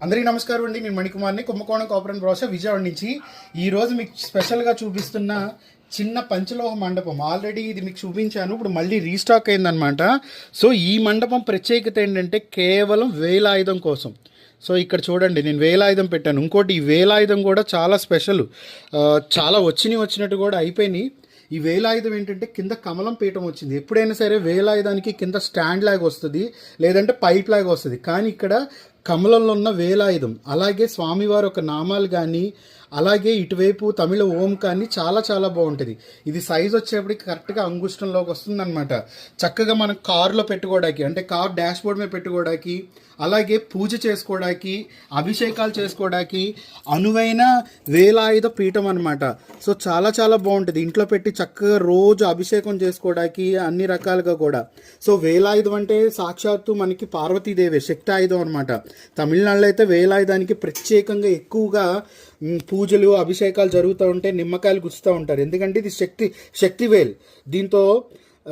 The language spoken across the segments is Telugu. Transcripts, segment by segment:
అందరికీ నమస్కారం అండి. నేను మణికుమార్ని, కుంభకోణం కాపరేటివ్ బ్రోచర్ విజయవాడ నుంచి. ఈరోజు మీకు స్పెషల్గా చూపిస్తున్న చిన్న పంచలోహ మండపం. ఆల్రెడీ ఇది మీకు చూపించాను, ఇప్పుడు మళ్ళీ రీస్టాక్ అయిందనమాట. సో ఈ మండపం ప్రత్యేకత ఏంటంటే కేవలం వేలాయుధం కోసం. సో ఇక్కడ చూడండి, నేను వేలాయుధం పెట్టాను. ఇంకోటి, ఈ వేలాయుధం కూడా చాలా స్పెషల్. చాలా వచ్చినట్టు కూడా అయిపోయినాయి. ఈ వేలాయుధం ఏంటంటే కింద కమలం పీఠం వచ్చింది. ఎప్పుడైనా సరే వేలాయుధానికి కింద స్టాండ్ లాగా వస్తుంది, లేదంటే పైప్ లాగా వస్తుంది. కానీ ఇక్కడ కమలంలో ఉన్న వేలాయుధం, అలాగే స్వామివారి ఒక నామాలు కానీ, అలాగే ఇటువైపు తమిళ ఓం కానీ చాలా చాలా బాగుంటుంది. ఇది సైజ్ వచ్చేప్పటికి కరెక్ట్గా అంగుష్టంలోకి వస్తుంది అనమాట. చక్కగా మనం కారులో పెట్టుకోవడానికి, అంటే కార్ డాష్ బోర్డ్ మీద పెట్టుకోవడానికి, అలాగే పూజ చేసుకోవడానికి, అభిషేకాలు చేసుకోవడానికి అనువైన వేలాయుధ పీఠం అనమాట. సో చాలా చాలా బాగుంటుంది. ఇంట్లో పెట్టి చక్కగా రోజు అభిషేకం చేసుకోవడానికి అన్ని రకాలుగా కూడా. సో వేలాయుధం అంటే సాక్షాత్తు మనకి పార్వతీదేవి శక్తి ఆయుధం అనమాట. తమిళనాడులో అయితే వేలాయుధానికి ప్రత్యేకంగా ఎక్కువగా పూజలు అభిషేకాలు జరుగుతూ ఉంటాయి, నిమ్మకాయలు గుచ్చుతూ ఉంటారు. ఎందుకంటే ఇది శక్తి వేల్. దీంతో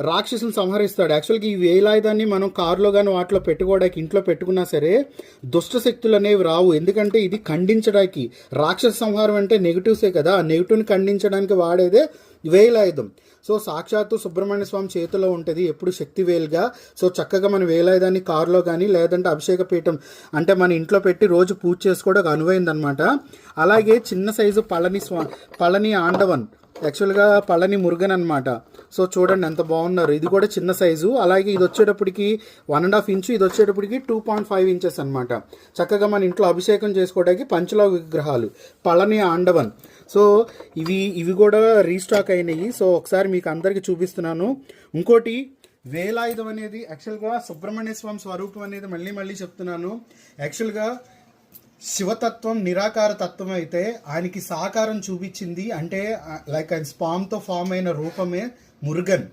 రాక్షసులను సంహరిస్తాడు. యాక్చువల్గా ఈ వేలాయుధాన్ని మనం కారులో కానీ వాటిలో పెట్టుకోవడానికి, ఇంట్లో పెట్టుకున్నా సరే దుష్ట శక్తులు అనేవి రావు. ఎందుకంటే ఇది ఖండించడానికి, రాక్షస సంహారం అంటే నెగిటివ్సే కదా, ఆ నెగిటివ్ని ఖండించడానికి వాడేదే వేలాయుధం. సో సాక్షాత్తు సుబ్రహ్మణ్య స్వామి చేతిలో ఉంటుంది ఎప్పుడు శక్తివేలుగా. సో చక్కగా మన వేలాయుధాన్ని కారులో కానీ, లేదంటే అభిషేక పీఠం అంటే మన ఇంట్లో పెట్టి రోజు పూజ చేసుకోవడానికి అనువైందనమాట. అలాగే చిన్న సైజు పళని ఆండవన్, యాక్చువల్గా పళని మురుగన్ అనమాట. సో చూడండి ఎంత బాగున్నారు. ఇది కూడా చిన్న సైజు. అలాగే ఇది వచ్చేటప్పటికి 1.5 ఇంచు, ఇది వచ్చేటప్పటికి 2.5 ఇంచెస్ అనమాట. చక్కగా మన ఇంట్లో అభిషేకం చేసుకోవడానికి పంచలోహ విగ్రహాలు పళని ఆండవన్. సో ఇవి కూడా రీస్టాక్ అయినాయి. సో ఒకసారి మీకు అందరికీ చూపిస్తున్నాను. ఇంకోటి, వేలాయుధం అనేది యాక్చువల్గా సుబ్రహ్మణ్య స్వామి స్వరూపం అనేది మళ్ళీ చెప్తున్నాను. యాక్చువల్గా శివతత్వం నిరాకార తత్వం అయితే ఆయనకి సాకారం చూపించింది అంటే లైక్ ఆయన స్పామ్తో ఫామ్ అయిన రూపమే మురుగన్.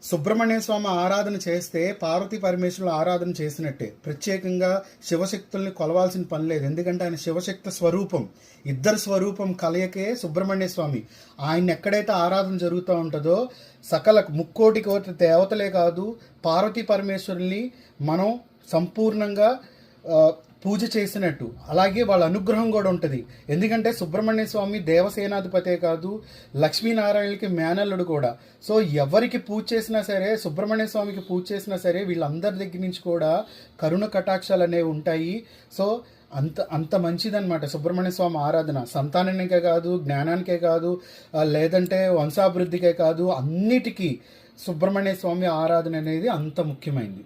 సుబ్రహ్మణ్య స్వామి ఆరాధన చేస్తే పార్వతీ పరమేశ్వరుల ఆరాధన చేసినట్టే. ప్రత్యేకంగా శివశక్తుల్ని కొలవాల్సిన పని లేదు. ఎందుకంటే ఆయన శివశక్తి స్వరూపం, ఇద్దరు స్వరూపం కలయికే సుబ్రహ్మణ్య స్వామి. ఆయన ఎక్కడైతే ఆరాధన జరుగుతూ ఉంటుందో సకల ముక్కోటి కోటి దేవతలే కాదు, పార్వతీ పరమేశ్వరుల్ని మనం సంపూర్ణంగా పూజ చేసినట్టు. అలాగే వాళ్ళ అనుగ్రహం కూడా ఉంటుంది. ఎందుకంటే సుబ్రహ్మణ్య స్వామి దేవసేనాధిపతే కాదు, లక్ష్మీనారాయణకి మేనల్లుడు కూడా. సో ఎవరికి పూజ చేసినా సరే, సుబ్రహ్మణ్య స్వామికి పూజ చేసినా సరే, వీళ్ళందరి దగ్గర నుంచి కూడా కరుణ కటాక్షాలు అనేవి ఉంటాయి. సో అంత మంచిదన్నమాట సుబ్రహ్మణ్య స్వామి ఆరాధన. సంతానానికే కాదు, జ్ఞానానికే కాదు, లేదంటే వంశాభివృద్ధికే కాదు, అన్నిటికీ సుబ్రహ్మణ్య స్వామి ఆరాధన అనేది అంత ముఖ్యమైనది.